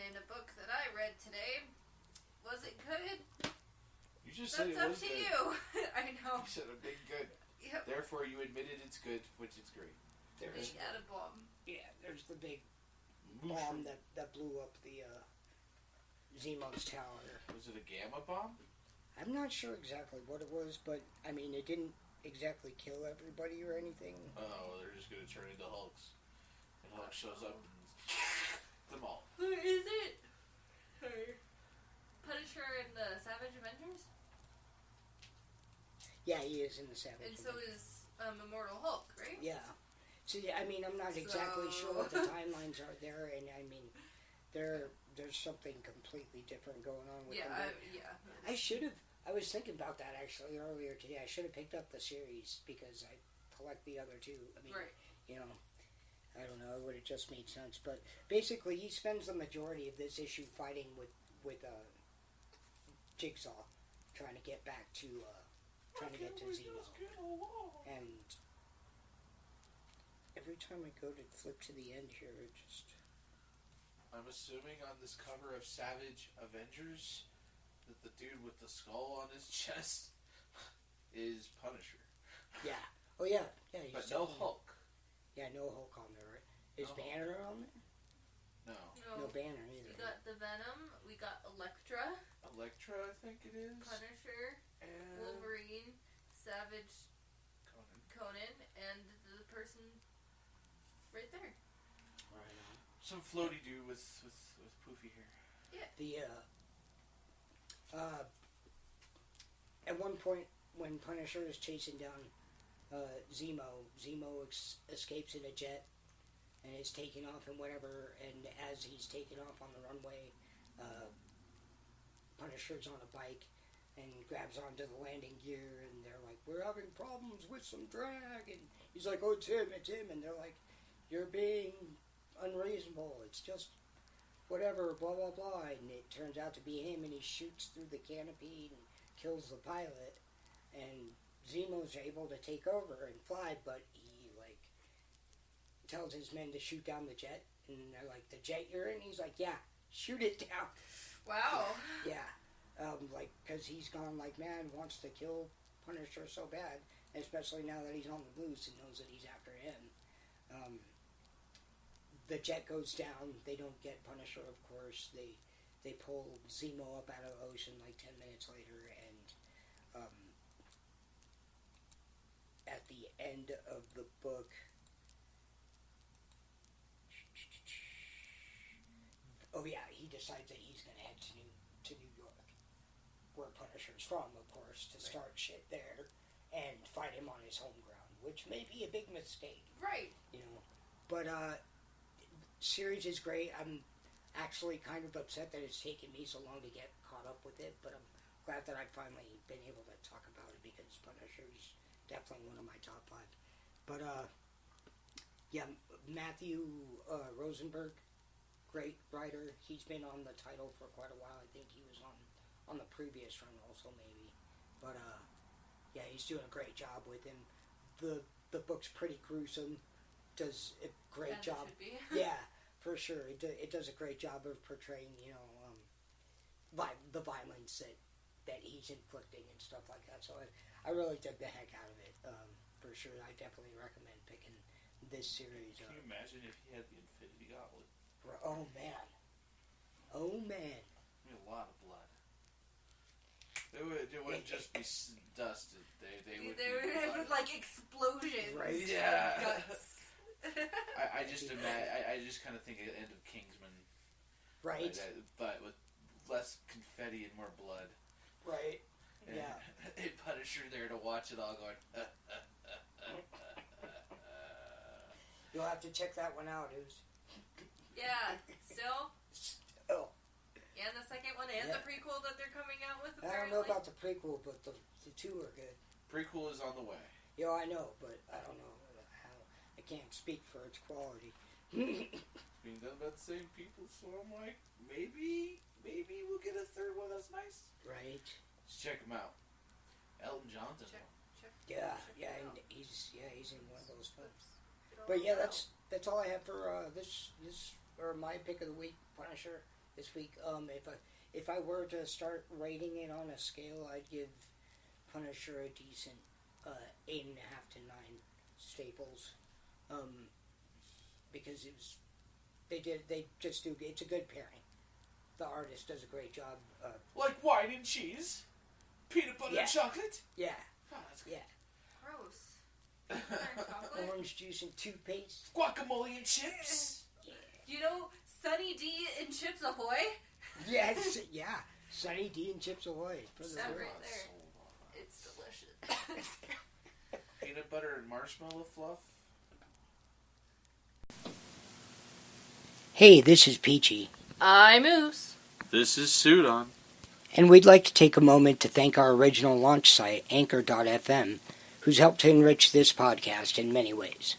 And a book that I read today, was it good? You just said it was good. That's up to you. I know. You said a big good. Yep. Therefore, you admitted it's good, which is great. Big added bomb. Yeah, there's the big bomb that blew up the Zemo's tower. Was it a gamma bomb? I'm not sure exactly what it was, but I mean, it didn't exactly kill everybody or anything. Oh, they're just going to turn into Hulks. And Hulk shows up and them all. Who is it? Punisher in the Savage Avengers? Yeah, he is in the Savage And Avengers. so is Immortal Hulk, right? Yeah. So, yeah, I mean, I'm not exactly sure what the timelines are there, and I mean, there's something completely different going on with them. I was thinking about that actually earlier today. I should have picked up the series because I collect the other two. I mean, you know, I don't know, it would have just made sense. But basically, he spends the majority of this issue fighting with Jigsaw, trying to get back to, trying to get to Zemo. And every time I go to flip to the end here, it just... I'm assuming on this cover of Savage Avengers that the dude with the skull on his chest is Punisher. Yeah. Oh, yeah. Yeah. But no Hulk. Yeah, no Hulk on there, right? Is Banner on there? No. No Banner either. We got the Venom. We got Elektra. Elektra, I think it is. Punisher. And Wolverine. Savage. Conan. And the person right there. Right on. Some floaty dude with poofy hair. Yeah. At one point, when Punisher is chasing down Zemo escapes in a jet and is taking off and whatever, and as he's taking off on the runway, Punisher's on a bike and grabs onto the landing gear, and they're like, we're having problems with some drag, and he's like, oh, it's him, and they're like, you're being unreasonable, it's just whatever, blah, blah, blah, and it turns out to be him, and he shoots through the canopy and kills the pilot, and Zemo's able to take over and fly, but he, like, tells his men to shoot down the jet, and they're like, the jet you're in? He's like, yeah, shoot it down. Wow. Yeah. Like, because he's gone, like, mad, wants to kill Punisher so bad, especially now that he's on the loose and knows that he's after him. The jet goes down. They don't get Punisher, of course. They pull Zemo up out of the ocean like 10 minutes later, and at the end of the book, oh yeah, he decides that he's going to head to New York, where Punisher's from, of course, to start shit there and fight him on his home ground, which may be a big mistake. Right. You know, but series is great. I'm actually kind of upset that it's taken me so long to get caught up with it, but I'm glad that I've finally been able to talk about it because Punisher's definitely one of my top 5. But yeah, Matthew Rosenberg, great writer. He's been on the title for quite a while. I think he was on the previous run also, maybe. But yeah, he's doing a great job with him. The book's pretty gruesome. Does a great job. It should be. Yeah, for sure. It does a great job of portraying, you know, the violence that he's inflicting and stuff like that. So I really took the heck out of it. For sure, I definitely recommend picking this series. Can you imagine if he had the Infinity Gauntlet? Oh man. Oh man. I mean, a lot of blood. It wouldn't just be dusted. They would be like explosions. Right? Yeah. Guts. I just imagine. I just kind of think of the end of Kingsman. Right. But with less confetti and more blood. Right. And, Yeah. And Punisher there to watch it all going. You'll have to check that one out, Ooze. Yeah. Still. Oh. And the second one and the prequel that they're coming out with, apparently. I don't know about the prequel, but the two are good. Prequel is on the way. Yeah, I know, but I don't know how. I can't speak for its quality. It's being done by the same people, so I'm like, maybe we'll get a third one that's nice. Right. Let's check him out. Elton John's in one. Yeah, and he's in one of those films. But yeah, that's all I have for this or my pick of the week, Punisher. this week. If I were to start rating it on a scale, I'd give Punisher a decent 8.5 to 9 staples, because they just do. It's a good pairing. The artist does a great job. Like wine and cheese, peanut butter and chocolate. Yeah. Oh, that's good. Yeah. Gross. Peanut butter and chocolate? Orange juice and toothpaste. Guacamole and chips. Yeah. You know, Sunny D and Chips Ahoy? Yes. Yeah. Sunny D and Chips Ahoy. That right there. It's delicious. Peanut butter and marshmallow fluff. Hey, this is Peachy. I'm Ooze. This is Sudon. And we'd like to take a moment to thank our original launch site, Anchor.fm, who's helped to enrich this podcast in many ways.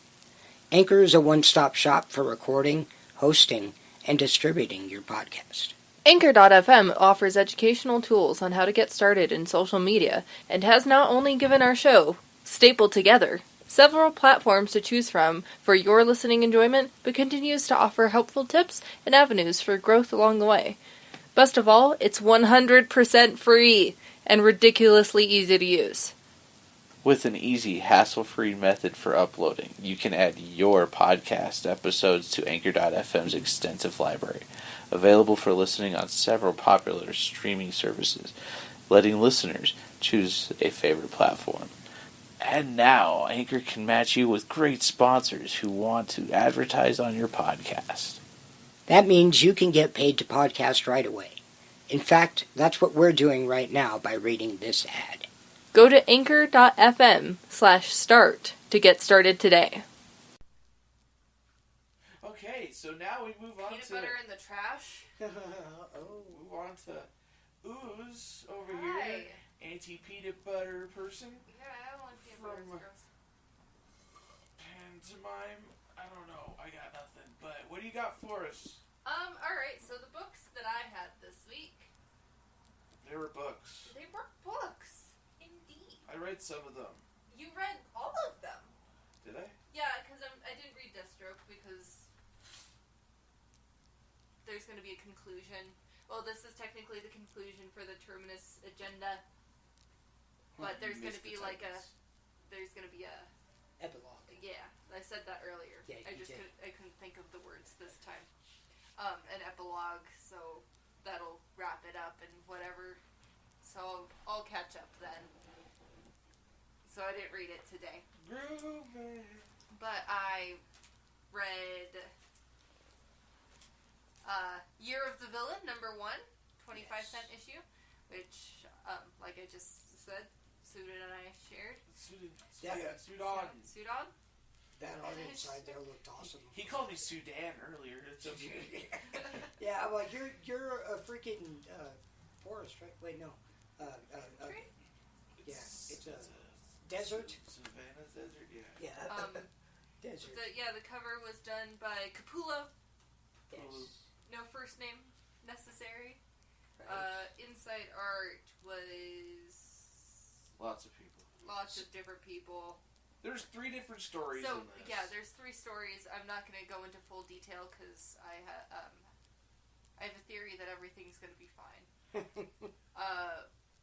Anchor is a one-stop shop for recording, hosting, and distributing your podcast. Anchor.fm offers educational tools on how to get started in social media and has not only given our show, stapled together, several platforms to choose from for your listening enjoyment, but continues to offer helpful tips and avenues for growth along the way. Best of all, it's 100% free and ridiculously easy to use. With an easy, hassle-free method for uploading, you can add your podcast episodes to Anchor.fm's extensive library, available for listening on several popular streaming services, letting listeners choose a favorite platform. And now, Anchor can match you with great sponsors who want to advertise on your podcast. That means you can get paid to podcast right away. In fact, that's what we're doing right now by reading this ad. Go to anchor.fm/start to get started today. Okay, so now we move on Peanut to butter in the trash. move on to Ooze over Hi. here, anti-peanut butter person. Yeah, I don't like peanut butter. It's gross. Pantomime. I don't know. I got nothing. But what do you got for us? Alright, so the books that I had this week, They were books. they were books. Indeed. I read some of them. You read all of them. Did I? Yeah, because I didn't read Deathstroke because there's going to be a conclusion. Well, this is technically the conclusion for the Terminus agenda, but there's going to be like there's going to be a Epilogue. yeah. I said that earlier. Yeah, I you just did. couldn't think of the words this time. An epilogue, so that'll wrap it up and whatever. So I'll catch up then. So I didn't read it today. Groovy. But I read Year of the Villain, number 1, 25-cent issue, which, like I just said, Sudon and I shared. Sudon. Sudon? That art inside there looked awesome. He called me Sudan earlier. It's okay. Yeah, well, you're a freaking forest, right? Wait, no. Tree? Yeah, it's a desert. Savannah desert, yeah. Yeah, desert. The cover was done by Capullo. Yes. No first name necessary. Right. Inside art was Lots of people. lots of different people. There's 3 different stories So in this. yeah, there's 3 stories. I'm not going to go into full detail because I have a theory that everything's going to be fine.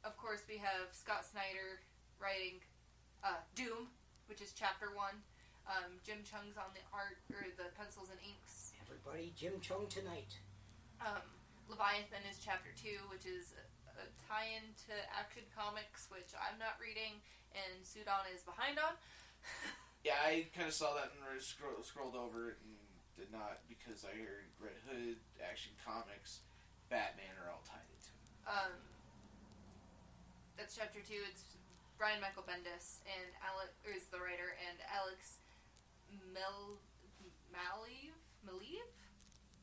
Of course, we have Scott Snyder writing Doom, which is chapter 1. Jim Chung's on the art or the pencils and inks. Everybody, Jim Chung tonight. Leviathan is chapter 2, which is a tie-in to Action Comics, which I'm not reading, and Sudon is behind on. Yeah, I kind of saw that and scrolled over it and did not because I heard Red Hood, Action Comics, Batman are all tied into it. That's chapter 2. It's Brian Michael Bendis and Alex is the writer, and Alex Maleev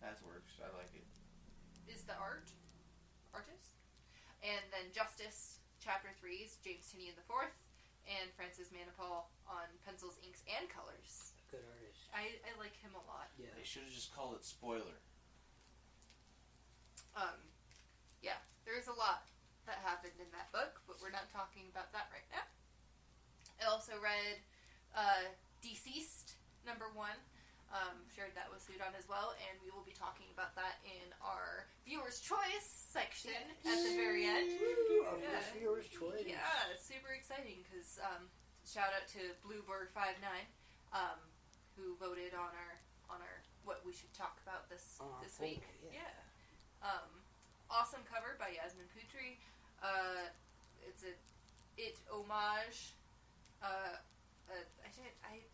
That works. I like it. is the artist. And then Justice, chapter 3 is James Tynion IV and Francis Manipal on pencils, inks, and colors. Good artist. I like him a lot. Yeah. They should have just called it Spoiler. Yeah, there's a lot that happened in that book, but we're not talking about that right now. I also read DCeased, number 1. Shared that with Sudon as well, and we will be talking about that in our Viewer's Choice section at the very end. Our first Viewer's Choice. Yeah, it's super exciting because shout out to Bluebird59, who voted on our what we should talk about this week. Yeah. Awesome cover by Yasmin Putri. It's a homage. I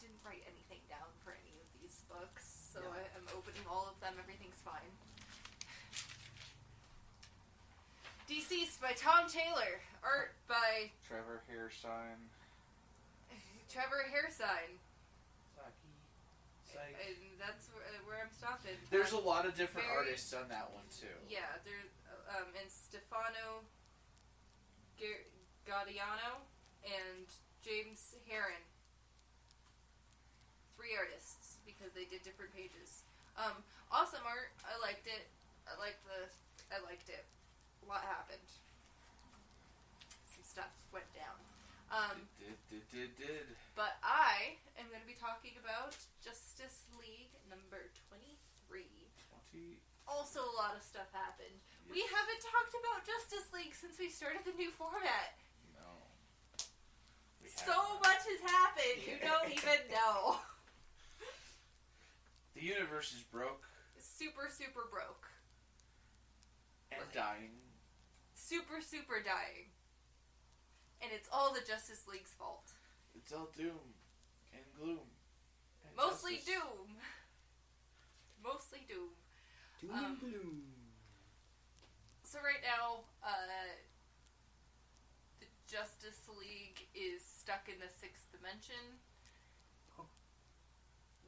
didn't write anything down for any of these books, so no. I'm opening all of them. Everything's fine. DCeased by Tom Taylor. Art by Trevor Hairsine. And that's where I'm stopping. There's a lot of different artists on that one too. Yeah, there's and Stefano Gaudiano and James Heron. 3 artists because they did different pages. Awesome art. I liked it. I liked it. A lot happened. Some stuff went down. It did. But I am going to be talking about Justice League number 23. Also, a lot of stuff happened. Yes. We haven't talked about Justice League since we started the new format. No. So much has happened. You don't even know. The universe is broke. Super, super broke. And dying. Super, super dying. And it's all the Justice League's fault. It's all doom and gloom. And Mostly justice. doom. Mostly doom. Doom and gloom. So right now, the Justice League is stuck in the 6th dimension.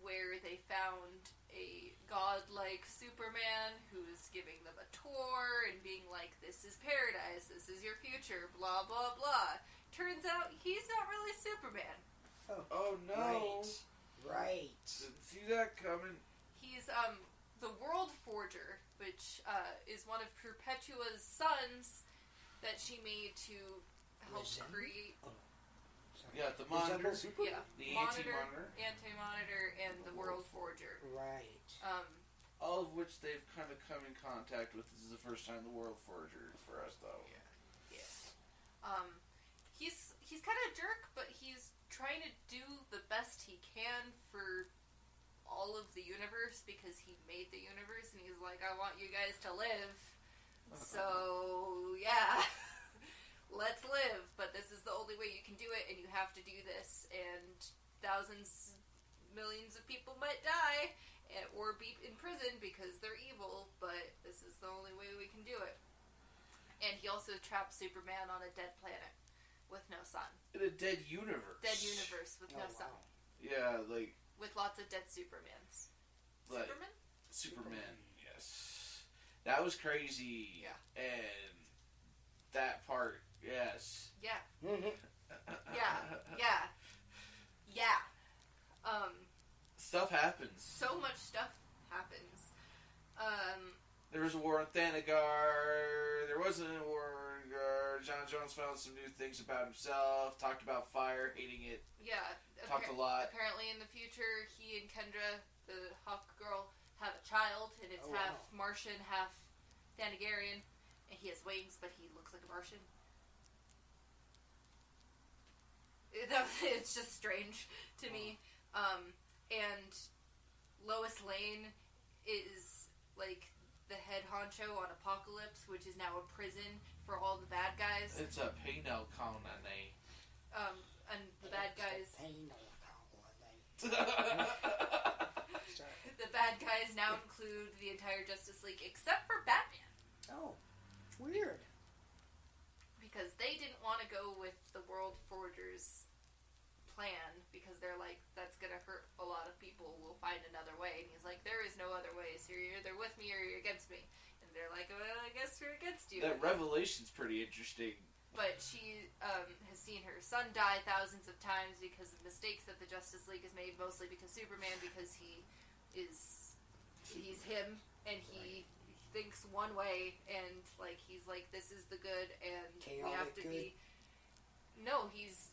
Where they found a godlike Superman who's giving them a tour and being like, this is paradise, this is your future, blah, blah, blah. Turns out he's not really Superman. Oh no. Right. Didn't see that coming. He's, the World Forger, which, is one of Perpetua's sons that she made to help create... Yeah, the Monitor. Yeah, The Anti-Monitor, and the World Forger. Right. All of which they've kind of come in contact with. This is the first time the World Forger for us, though. Yeah. He's kind of a jerk, but he's trying to do the best he can for all of the universe because he made the universe, and he's like, I want you guys to live. So, yeah. Let's live, but this is the only way you can do it, and you have to do this, and thousands, millions of people might die, or be in prison because they're evil, but this is the only way we can do it. And he also trapped Superman on a dead planet with no sun. In a dead universe. Dead universe with no sun. Yeah, like... With lots of dead Supermans. Like, Superman, yes. That was crazy. Yeah. And that part... Yes. Yeah. Mm-hmm. Yeah. Stuff happens. So much stuff happens. There was a war on Thanagar. There wasn't a war on Thanagar. John Jones found some new things about himself. Talked about fire, hating it. Yeah. Talked a lot. Apparently in the future, he and Kendra, the Hawk girl, have a child, and it's half Martian, half Thanagarian, and he has wings, but he looks like a Martian. It's just strange to me. And Lois Lane is like the head honcho on Apocalypse, which is now a prison for all the bad guys. It's a penal colony. And the bad guys. The bad guys now include the entire Justice League except for Batman. Oh, weird. Because they didn't want to go with the World Forger's plan because they're like, that's gonna hurt a lot of people, we'll find another way. And he's like, there is no other way, so you're either with me or you're against me. And they're like, well, I guess we're against you. That revelation's pretty interesting. But she has seen her son die thousands of times because of mistakes that the Justice League has made, mostly because Superman, because he's him, and he thinks one way, and like he's like, this is the good, and Chaotic we have to good. be. No, he's